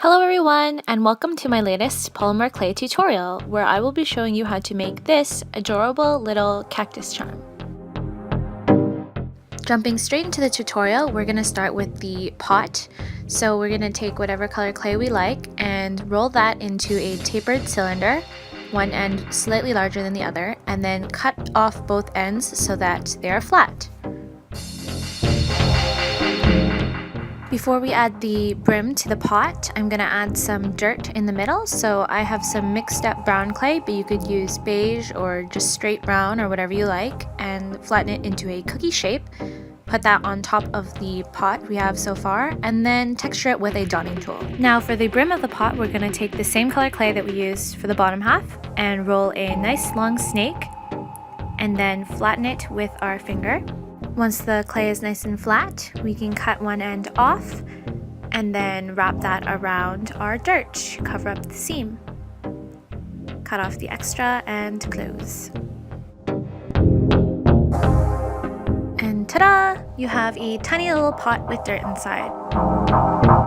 Hello everyone, and welcome to my latest polymer clay tutorial, where I will be showing you how to make this adorable little cactus charm. Jumping straight into the tutorial, we're going to start with the pot. So we're going to take whatever color clay we like and roll that into a tapered cylinder, one end slightly larger than the other, and then cut off both ends so that they are flat. Before we add the brim to the pot, I'm going to add some dirt in the middle. So I have some mixed up brown clay, but you could use beige or just straight brown or whatever you like, and flatten it into a cookie shape. Put that on top of the pot we have so far, and then texture it with a dotting tool. Now for the brim of the pot, we're going to take the same color clay that we used for the bottom half and roll a nice long snake, and then flatten it with our finger. Once the clay is nice and flat, we can cut one end off and then wrap that around our dirt, cover up the seam. Cut off the extra and close. And ta-da! You have a tiny little pot with dirt inside.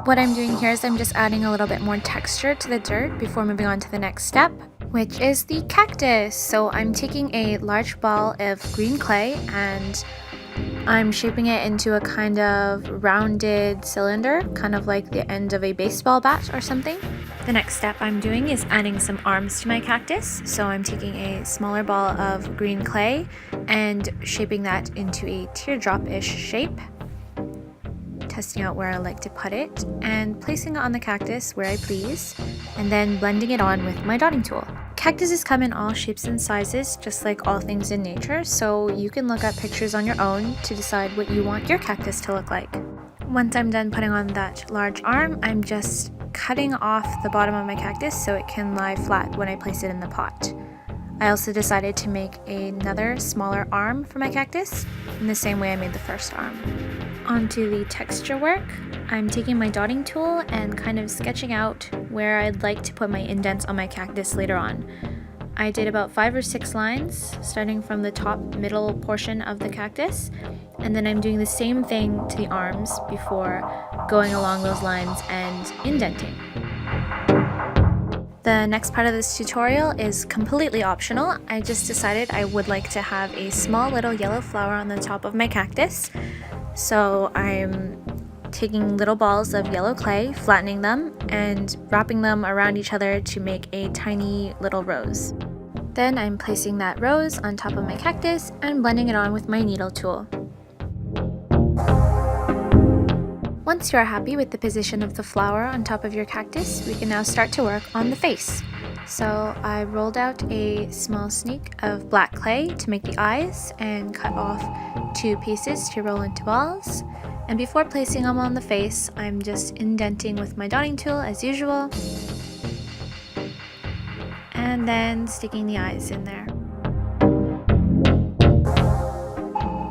What I'm doing here is I'm just adding a little bit more texture to the dirt before moving on to the next step, which is the cactus. So I'm taking a large ball of green clay and I'm shaping it into a kind of rounded cylinder, kind of like the end of a baseball bat or something. The next step I'm doing is adding some arms to my cactus. So I'm taking a smaller ball of green clay and shaping that into a teardrop-ish shape, testing out where I like to put it, and placing it on the cactus where I please, and then blending it on with my dotting tool. Cactuses come in all shapes and sizes, just like all things in nature, so you can look up pictures on your own to decide what you want your cactus to look like. Once I'm done putting on that large arm, I'm just cutting off the bottom of my cactus so it can lie flat when I place it in the pot. I also decided to make another smaller arm for my cactus in the same way I made the first arm. Onto the texture work, I'm taking my dotting tool and kind of sketching out where I'd like to put my indents on my cactus later on. I did about 5 or 6 lines, starting from the top middle portion of the cactus, and then I'm doing the same thing to the arms before going along those lines and indenting. The next part of this tutorial is completely optional. I just decided I would like to have a small little yellow flower on the top of my cactus. So I'm taking little balls of yellow clay, flattening them, and wrapping them around each other to make a tiny little rose. Then I'm placing that rose on top of my cactus and blending it on with my needle tool. Once you are happy with the position of the flower on top of your cactus, we can now start to work on the face. So I rolled out a small snake of black clay to make the eyes and cut off 2 pieces to roll into balls. And before placing them on the face, I'm just indenting with my dotting tool as usual, and then sticking the eyes in there.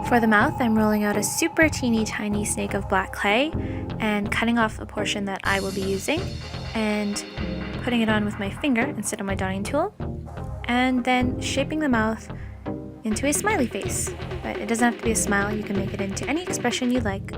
For the mouth, I'm rolling out a super teeny tiny snake of black clay and cutting off a portion that I will be using and putting it on with my finger instead of my dotting tool, and then shaping the mouth into a smiley face. But it doesn't have to be a smile, you can make it into any expression you like.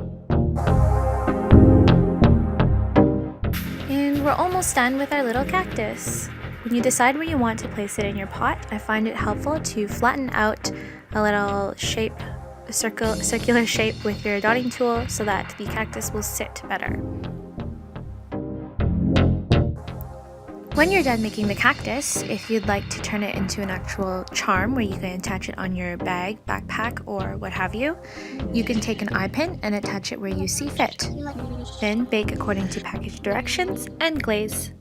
And we're almost done with our little cactus. When you decide where you want to place it in your pot, I find it helpful to flatten out a little shape, a circular shape with your dotting tool so that the cactus will sit better. When you're done making the cactus, if you'd like to turn it into an actual charm where you can attach it on your bag, backpack, or what have you, you can take an eye pin and attach it where you see fit. Then bake according to package directions and glaze.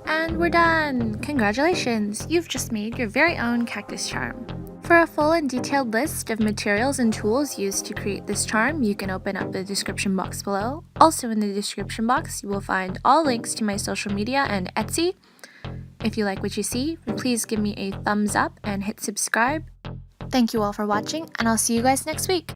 And we're done! Congratulations! You've just made your very own cactus charm. For a full and detailed list of materials and tools used to create this charm, you can open up the description box below. Also in the description box, you will find all links to my social media and Etsy. If you like what you see, please give me a thumbs up and hit subscribe. Thank you all for watching, and I'll see you guys next week.